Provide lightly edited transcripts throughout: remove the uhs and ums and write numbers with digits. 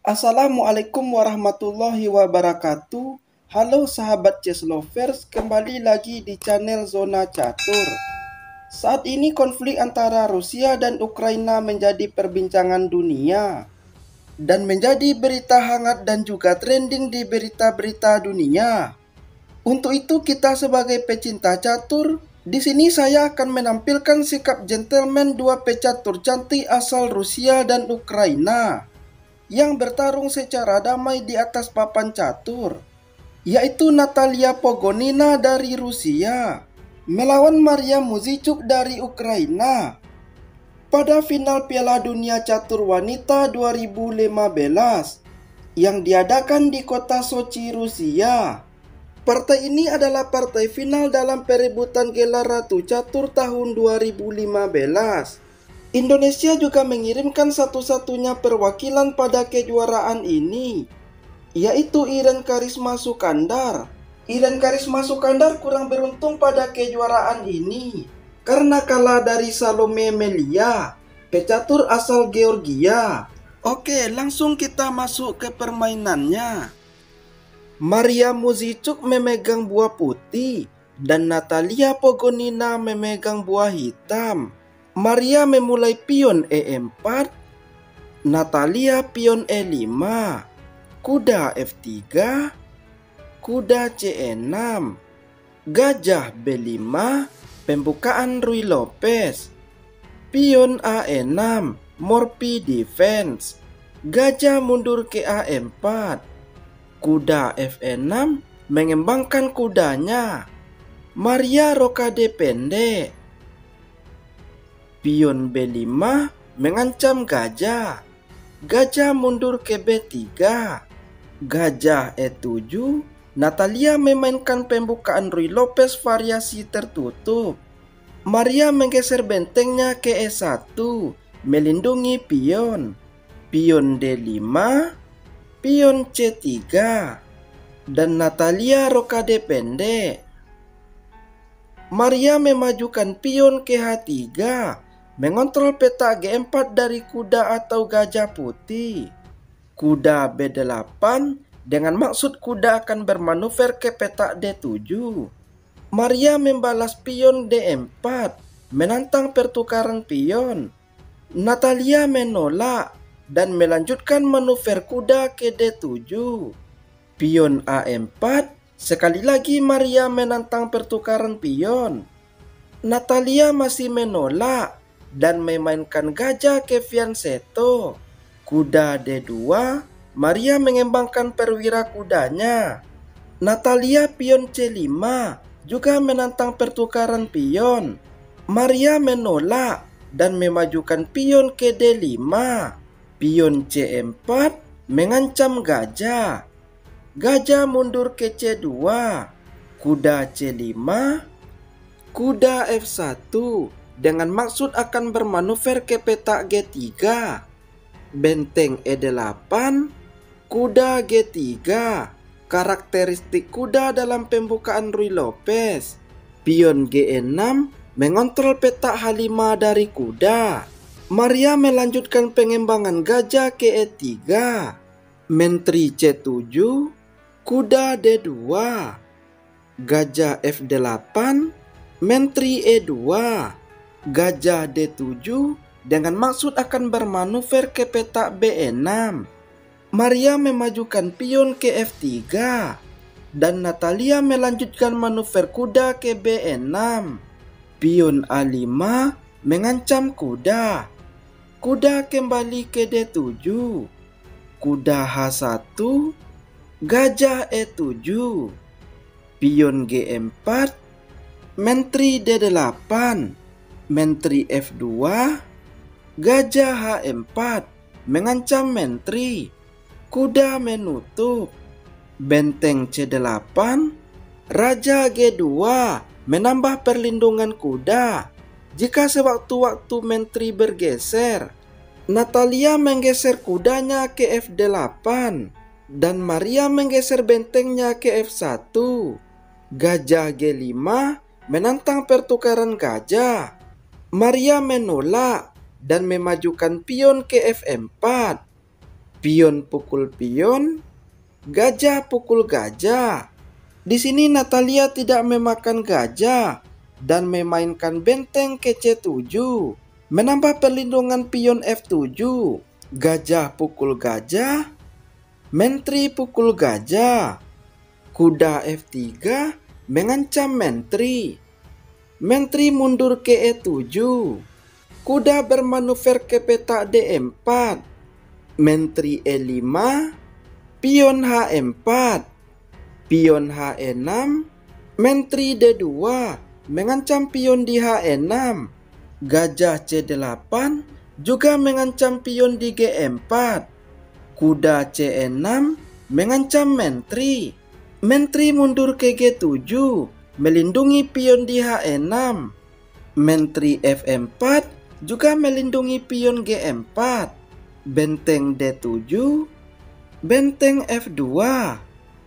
Assalamualaikum warahmatullahi wabarakatuh. Halo sahabat chess lovers, kembali lagi di channel Zona Catur. Saat ini konflik antara Rusia dan Ukraina menjadi perbincangan dunia dan menjadi berita hangat dan juga trending di berita-berita dunia. Untuk itu kita sebagai pecinta catur, di sini saya akan menampilkan sikap gentleman dua pecatur cantik asal Rusia dan Ukraina yang bertarung secara damai di atas papan catur, yaitu Natalia Pogonina dari Rusia melawan Maria Muzychuk dari Ukraina pada final Piala Dunia Catur Wanita 2015 yang diadakan di kota Sochi, Rusia. Partai ini adalah partai final dalam perebutan gelar Ratu Catur tahun 2015. Indonesia juga mengirimkan satu-satunya perwakilan pada kejuaraan ini, yaitu Iren Karisma Sukandar. Iren Karisma Sukandar kurang beruntung pada kejuaraan ini karena kalah dari Salome Melia, pecatur asal Georgia. Oke, langsung kita masuk ke permainannya. Maria Muzychuk memegang buah putih dan Natalia Pogonina memegang buah hitam. Maria memulai pion E4, Natalia pion E5, kuda F3, kuda C6, gajah B5, pembukaan Ruy Lopez, pion A6, Morphy defense, gajah mundur ke A4, kuda F6 mengembangkan kudanya, Maria rokade pendek, pion B5 mengancam gajah, gajah mundur ke B3, gajah E7, Natalia memainkan pembukaan Ruy Lopez variasi tertutup, Maria menggeser bentengnya ke E1, melindungi pion, pion D5, pion C3, dan Natalia rokade pendek. Maria memajukan pion ke H3, mengontrol peta G4 dari kuda atau gajah putih. Kuda B8 dengan maksud kuda akan bermanuver ke peta D7. Maria membalas pion D4, menantang pertukaran pion. Natalia menolak dan melanjutkan manuver kuda ke D7. Pion A4, sekali lagi Maria menantang pertukaran pion. Natalia masih menolak dan memainkan gajah ke fianchetto. Kuda D2, Maria mengembangkan perwira kudanya. Natalia pion C5 juga menantang pertukaran pion. Maria menolak dan memajukan pion ke D5. Pion C4 mengancam gajah. Gajah mundur ke C2, kuda C5, kuda F1 dengan maksud akan bermanuver ke peta G3, benteng E8, kuda G3, karakteristik kuda dalam pembukaan Ruy Lopez, pion G6 mengontrol peta H5 dari kuda. Maria melanjutkan pengembangan gajah ke E3, menteri C7, kuda D2, gajah F8, menteri E2, gajah D7 dengan maksud akan bermanuver ke peta B6. Maria memajukan pion ke F3 dan Natalia melanjutkan manuver kuda ke B6. Pion A5 mengancam kuda. Kuda kembali ke D7. Kuda H1, gajah E7, pion G4, menteri D8, menteri F2, gajah H4, mengancam menteri, kuda menutup, benteng C8, raja G2, menambah perlindungan kuda. Jika sewaktu-waktu menteri bergeser, Natalia menggeser kudanya ke F8 dan Maria menggeser bentengnya ke F1. Gajah G5 menantang pertukaran gajah. Maria menolak dan memajukan pion ke F4. pion pukul pion, gajah pukul gajah. Di sini Natalia tidak memakan gajah dan memainkan benteng ke C7. Menambah perlindungan pion F7. Gajah pukul gajah, menteri pukul gajah. Kuda F3 mengancam menteri. Menteri mundur ke E7. Kuda bermanuver ke petak D4. Menteri E5. Pion H4. Pion H6. Menteri D2 mengancam pion di H6. Gajah C8 juga mengancam pion di G4. Kuda C6 mengancam menteri. Menteri mundur ke G7 melindungi pion di H6. Menteri F4 juga melindungi pion G4. Benteng D7, benteng F2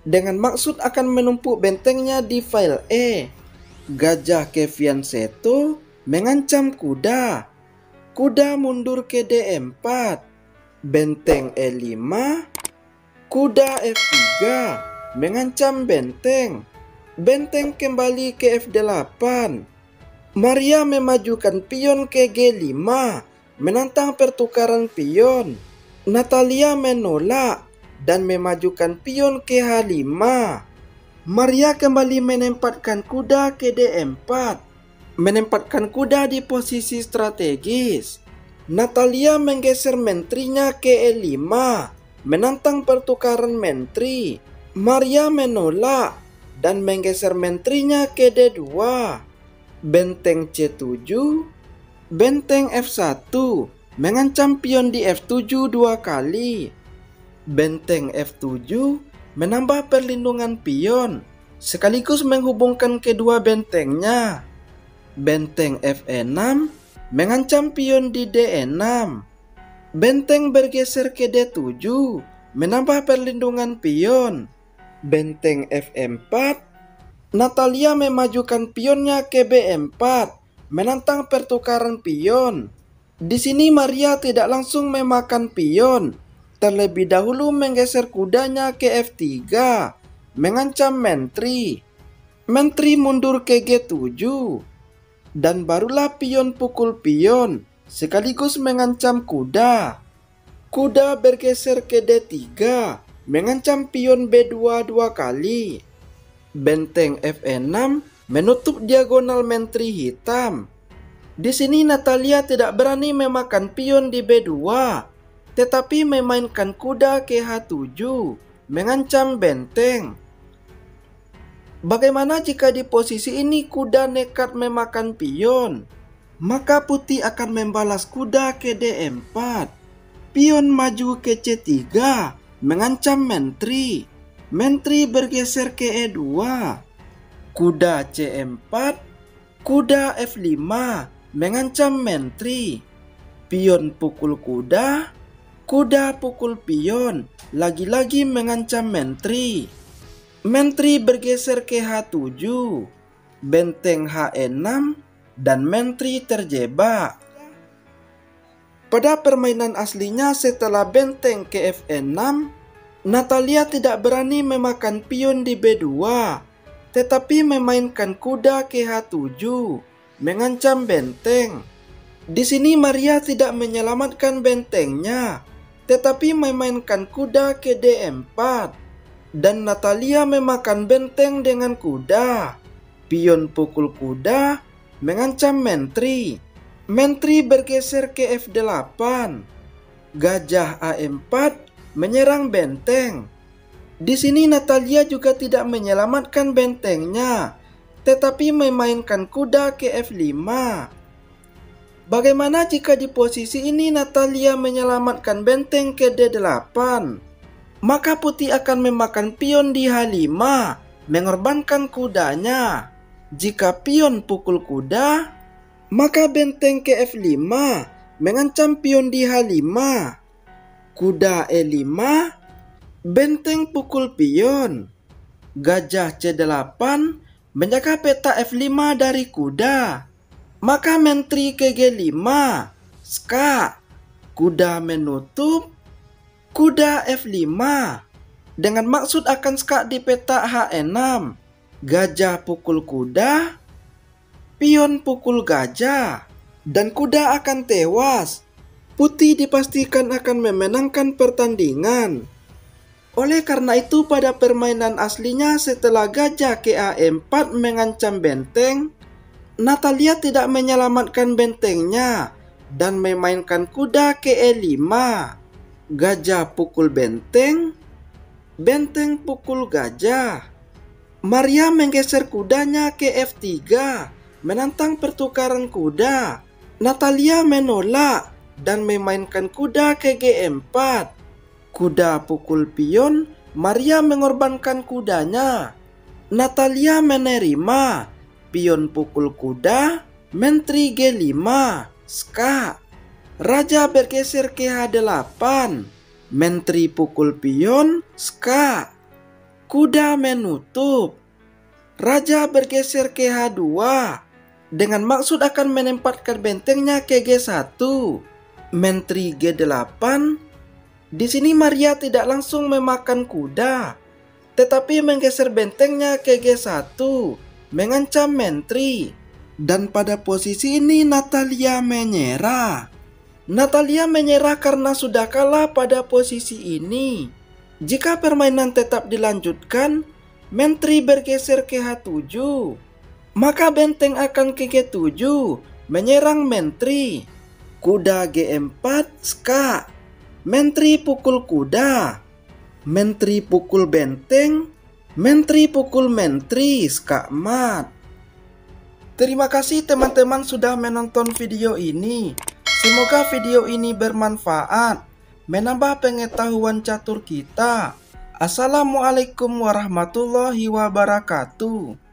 dengan maksud akan menumpuk bentengnya di file E. Gajah ke fianchetto mengancam kuda. Kuda mundur ke D4. Benteng E5. Kuda F3 mengancam benteng. Benteng kembali ke F8. Maria memajukan pion ke G5, menantang pertukaran pion. Natalia menolak dan memajukan pion ke H5. Maria kembali menempatkan kuda ke D4, menempatkan kuda di posisi strategis. Natalia menggeser menterinya ke E5, menantang pertukaran menteri. Maria menolak dan menggeser menterinya ke D2. Benteng C7, benteng F1 mengancam pion di F7 2 kali. Benteng F7 menambah perlindungan pion, sekaligus menghubungkan kedua bentengnya. Benteng F6 mengancam pion di D6. Benteng bergeser ke D7, menambah perlindungan pion. Benteng F4, Natalia memajukan pionnya ke B4, menantang pertukaran pion. Di sini Maria tidak langsung memakan pion, terlebih dahulu menggeser kudanya ke F3, mengancam menteri. Menteri mundur ke G7, dan barulah pion pukul pion, sekaligus mengancam kuda. Kuda bergeser ke D3, mengancam pion B2 2 kali. Benteng F6 menutup diagonal menteri hitam. Di sini Natalia tidak berani memakan pion di B2, tetapi memainkan kuda ke H7, mengancam benteng. Bagaimana jika di posisi ini kuda nekat memakan pion? Maka putih akan membalas kuda ke D4. Pion maju ke C3, mengancam menteri. Menteri bergeser ke E2. Kuda C4. Kuda F5 mengancam menteri. Pion pukul kuda. Kuda pukul pion. Lagi-lagi mengancam menteri. Menteri bergeser ke H7. Benteng H6 dan menteri terjebak. Pada permainan aslinya setelah benteng ke F6, Natalia tidak berani memakan pion di B2, tetapi memainkan kuda ke H7, mengancam benteng. Di sini Maria tidak menyelamatkan bentengnya, tetapi memainkan kuda ke D4, dan Natalia memakan benteng dengan kuda. Pion pukul kuda, mengancam menteri. Menteri bergeser ke F8. Gajah A4 menyerang benteng. Di sini Natalia juga tidak menyelamatkan bentengnya, tetapi memainkan kuda ke F5. Bagaimana jika di posisi ini Natalia menyelamatkan benteng ke D8? Maka putih akan memakan pion di H5, mengorbankan kudanya. Jika pion pukul kuda, maka benteng ke F5, mengancam pion di H5. Kuda E5, benteng pukul pion. Gajah C8 menjaga peta F5 dari kuda. Maka menteri ke G5, skak. Kuda menutup. Kuda F5 dengan maksud akan skak di peta H6. Gajah pukul kuda, pion pukul gajah, dan kuda akan tewas. Putih dipastikan akan memenangkan pertandingan. Oleh karena itu pada permainan aslinya setelah gajah ke A4 mengancam benteng, Natalia tidak menyelamatkan bentengnya dan memainkan kuda ke E5. Gajah pukul benteng, benteng pukul gajah. Maria menggeser kudanya ke F3, menantang pertukaran kuda. Natalia menolak dan memainkan kuda ke G4. Kuda pukul pion, Maria mengorbankan kudanya. Natalia menerima. Pion pukul kuda, menteri G5, skak. Raja bergeser ke H8. Menteri pukul pion, skak. Kuda menutup. Raja bergeser ke H2 dengan maksud akan menempatkan bentengnya ke G1. Menteri G8. Di sini Maria tidak langsung memakan kuda, tetapi menggeser bentengnya ke G1, mengancam menteri. Dan pada posisi ini Natalia menyerah. Natalia menyerah karena sudah kalah pada posisi ini. Jika permainan tetap dilanjutkan, menteri bergeser ke H7. Maka benteng akan ke G7, menyerang menteri. Kuda G4, skak. Menteri pukul kuda. Menteri pukul benteng. Menteri pukul menteri, skak mat. Terima kasih teman-teman sudah menonton video ini. Semoga video ini bermanfaat, menambah pengetahuan catur kita. Assalamualaikum warahmatullahi wabarakatuh.